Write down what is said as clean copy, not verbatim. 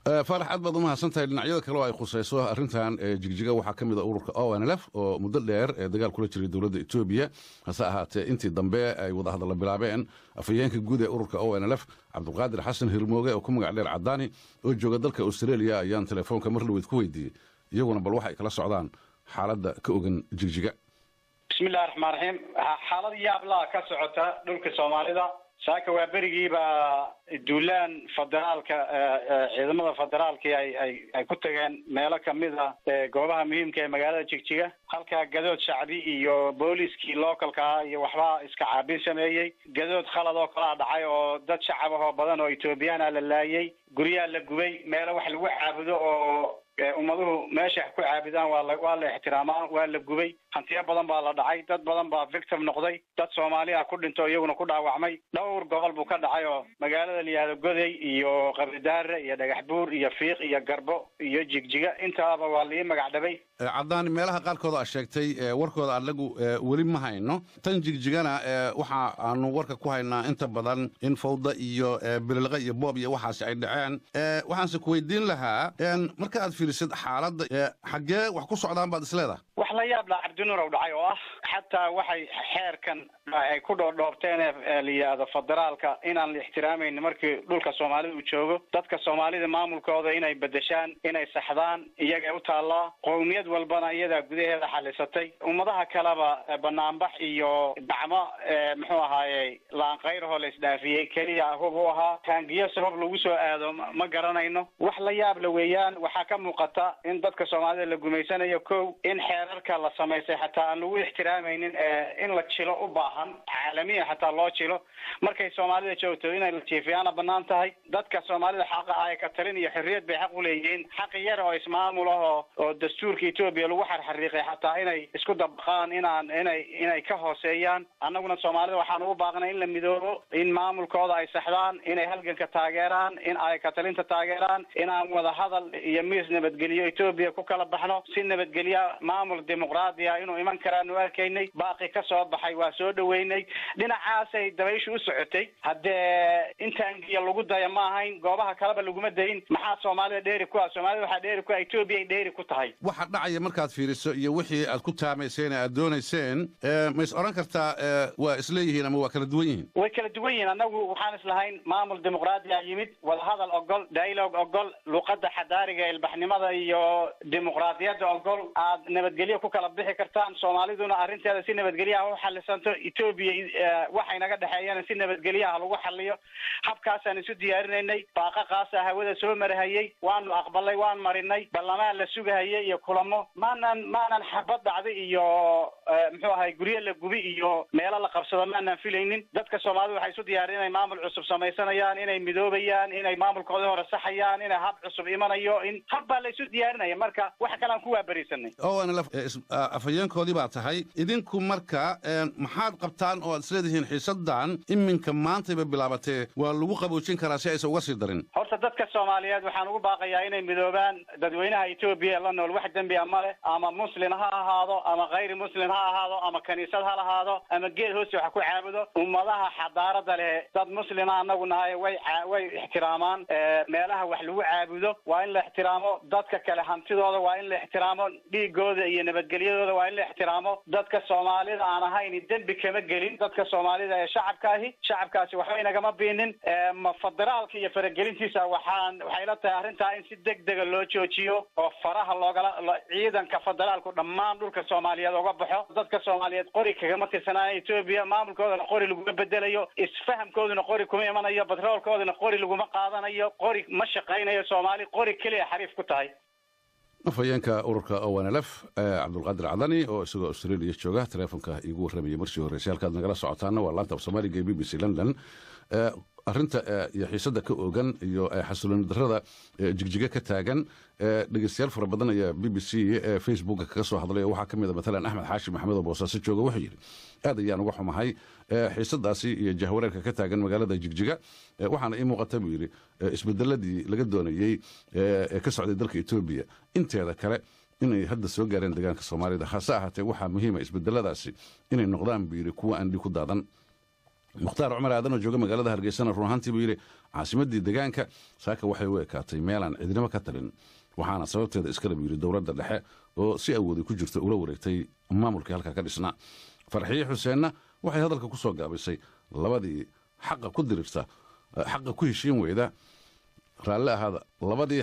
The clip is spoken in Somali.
faarax aad baad u mahadsantahay. dhinacyada kale oo ay khusayso arrintan jigjiga waxaa ka mid a ururka ONLF oo muddo dheer dagaal kula jiray dowladda Itoobiya, hase ahaatee intii dambe ay wada hadalla bilaabeen afhayeenka guud ee ururka ONLF Cabdulqaadir Xasan Hirmooge oo ku magac dheer Cadaani oo jooga dalka Australia ayaan telefoonka mar laweyd ku weydiiyey iyaguna bal waxa ay kala socdaan xaaladda ka ogan jigjiga. bismillaahir rahmaanir rahiim. xaalad yaab la ka socota dhulka Soomaalida. saaka waa berigiiba duulaan federaalka ciidamada federaalka ay ku tageen meelo kamid ah goobaha muhiimka ee magaalada Jigjiga, halka gadood shacbi iyo booliskii localka iyo waxba iska caabin sameeyay. gadood khalad oo kala dhacay oo dad shacab ah oo badan oo Itoobiyaan la laayay, guryaha la gubay, meelo wax lagu caabudo oo ummaduhu meesha ku caabidaan waa la ixtiraamaa, waa la gubay, hantiyo badan baa la dhacay, dad badan baa victim noqday, dad Soomaali ah ku dhinto iyaguna ku dhaawacmay. dhowr gobol buu ka dhacay oo magaalada Liyaado Goday iyo Qabdaare iyo Dhagaxbuur iyo Fiiq iyo Garbo iyo Jigjiga intaaba waa la magac dhabay. Cadaani meelaha qaarkood aad sheegtay warkooda anagu weli ma hayno. tan Jigjigana waxa aanu warka ku haynaa inta badan in fawda iyo bililqa iyo boob iyo waxaas ay dhaceen. waxaan ku weydiin lahaa marka aad fiirisid xaaladda xagee wax ku socdaan baad isleedahay? wax la yaab la Cabdinuur oo dhacay oo ah xataa waxay xeerkan ay ku dhoobteen Liyaado federaalka inaan la ixtiraameyn markii dhulka Soomaalida uu joogo, dadka Soomaalida maamulkooda inay bedeshaan, inay saxdaan iyaga u taala, qowmiyad walbana iyada gudaheeda xalisatay. ummadaha kaleba banaanbax iyo dacmo muxuu ahaayay laan qeyraho la isdaafiyay kaliya hub u ahaa, taangiyo sabab lagu soo aado ma garanayno. wax la yaab la weeyaan. waxaa ka muuqata in dadka Soomaalida la gumeysanayo kow in xeerarka la sameeyay xataa aan lagu ixtiraamaynin in la jilo u baahan caalamiyan xataa loo jilo markay Soomaalida joogto inay la jiifiyaan banaan tahay. dadka Soomaalida xaq ay ka talin iyo xorriyad bay xaq u leeyihiin, xaq yar oo ismaamul ah oo dastuurka Itoobiya lagu xarxariiqay xataa inay isku dabaqaan inay ka hooseeyaan. annaguna Soomaalida waxaan ugu baaqnay in la midoobo, in maamulkooda ay saxdaan, inay halganka taageeraan, in ay ka talinta taageeraan, in aan wada hadal iyo miis nabadgeliyo Itoobiya ku kala baxno si nabadgeliya maamul dimuqraadi ah inuu iman karaan oo arkaynay. baaqi ka soo baxay waa soo dhaweynay. dhinacaas ay dabayshu u socotay. haddee intaan lagu daya ma ahayn, goobaha kaleba laguma dayin. maxaa Soomaalida dheeri ku ah? Soomaalida waxaa dheeri ku ah Itoobiya ay dheeri ku tahay. waxa dhacaya markaad fiiriso iyo wixii aad ku taamayseen aad doonayseen ma is oran kartaa waa isleeyihiin ama waa kala duwan yihiin? way kala duwan yihiin. annagu waxaan islahayn maamul dimuqraadi ah yimid, wada hadal ogol, dialogue ogol, luqadda xadaariga ilbaxnimada iyo dimuqraadiyadda ogol, aad nabadgelyo ku kala bixi kartaan. Soomaaliduna arrinteeda si nabadgelyo ah u xalisanto, Itoobiya waxay naga dhaxeeyaan si nabadgelyo ah lagu xaliyo. habkaasaan isu diyaarinaynay. baaqaqaas hawada soo marahayay waanu aqbalay, waan marinay. ballamaan la sugahayay iyo kulamo maanan xabad dhacday iyo muxuu ahay guryo la gubi iyo meelo la qabsado maanan filaynin. dadka Soomaalida waxay isu diyaarinayaan maamul cusub samaysanayaan, inay midoobayaan, inay maamulkooda hore saxayaan, inay hab cusub imanayo, in hab baa la isu diyaarinaya. marka waxa kale aan ku waabarisanay afhayeenkoodii baa tahay. idinku marka maxaad qabtaan oo aad isleedihiin xiisadan iminka maantayba bilaabatee waa lagu qaboojin karaa si aysan uga sii darin? horta dadka Soomaaliyeed waxaan ugu baaqayaa inay midoobaan. dadweynaha Itoobiya la nool wax dambi ah male, ama muslim ha ahaado ama غير muslim ha ahaado ama kaniisad ha ahaado ama geed hoos wax ku caabudo. ummadaha xadaarada leh dad muslim ah anagu nahay way ixtiraamaan meelaha wax lagu caabudo. waa in la ixtiraamo dadka kale hantidooda, waa in la ixtiraamo dhiigooda iyo nabadgelyadooda, waa in la ixtiraamo. dadka Soomaalida aan ahayn dambi kama gelin. dadka Soomaalida ee shacabkaasi waxba inagama biinin. federaalka iyo faragelintiisa waxay la tahay arrintaa in si degdeg loo joojiyo oo faraha ciidanka federaalku dhammaan dhulka Soomaaliyeed uga baxo. dadka Soomaaliyeed qori kagama tirsanaan Itoobiya, maamulkoodana qori lagu bedelayo, isfahamkooduna qori kuma imanayo, batroolkoodana qori laguma qaadanayo, qori ma shaqaynayo. Soomaali qori kaliya xariif ku tahay. afhayeenka ururka ONLF Cabdulqaadir Cadaani oo isagoo Australia jooga telefoonka iigu warramay markii hore. halkaad nagala socotaana waa laanta Soomaaliga ee BBC London. arrinta iyo xiisada ka ogan iyo xasilooni darrada jigjiga ka taagan dhageystayaal fara badan ayaa BBC Facebook kaga soo hadlay. waxaa ka mid ah مثلا Axmed Xaashi Maxamed oo Boosaaso jooga wuxuu yiri aad ayaan uga xumahay xiisadaasi iyo jahwareerka ka taagan magaalada jigjiga. waxaana ii muuqata buu yiri isbedeladii laga doonayay ka socday dalka Itoobiya inteeda kale inay hadda soo gaareen deegaanka Soomaalida. hase ahaatee waxaa muhiim ah isbedeladaasi inay noqdaan buu yiri kuwa aan dhig ku daadan. mukhtaar cumar aadan oo jooga magaalada hargeysana run ahaantii buu yidhi caasimaddii deegaanka saaka waxay u ekaatay meelaan cidnimo ka talin waxaana sababteeda iskale buu yidhi dowladda dhexe oo si awooday ku jirta ula wareegtay maamulkii halkaa ka dhisnaa farxiye xuseenna waxay hadalka ku soo gaabisay labadii xaqa ku dirirta xaqa ku heshiin weyda raalli ahaada labadii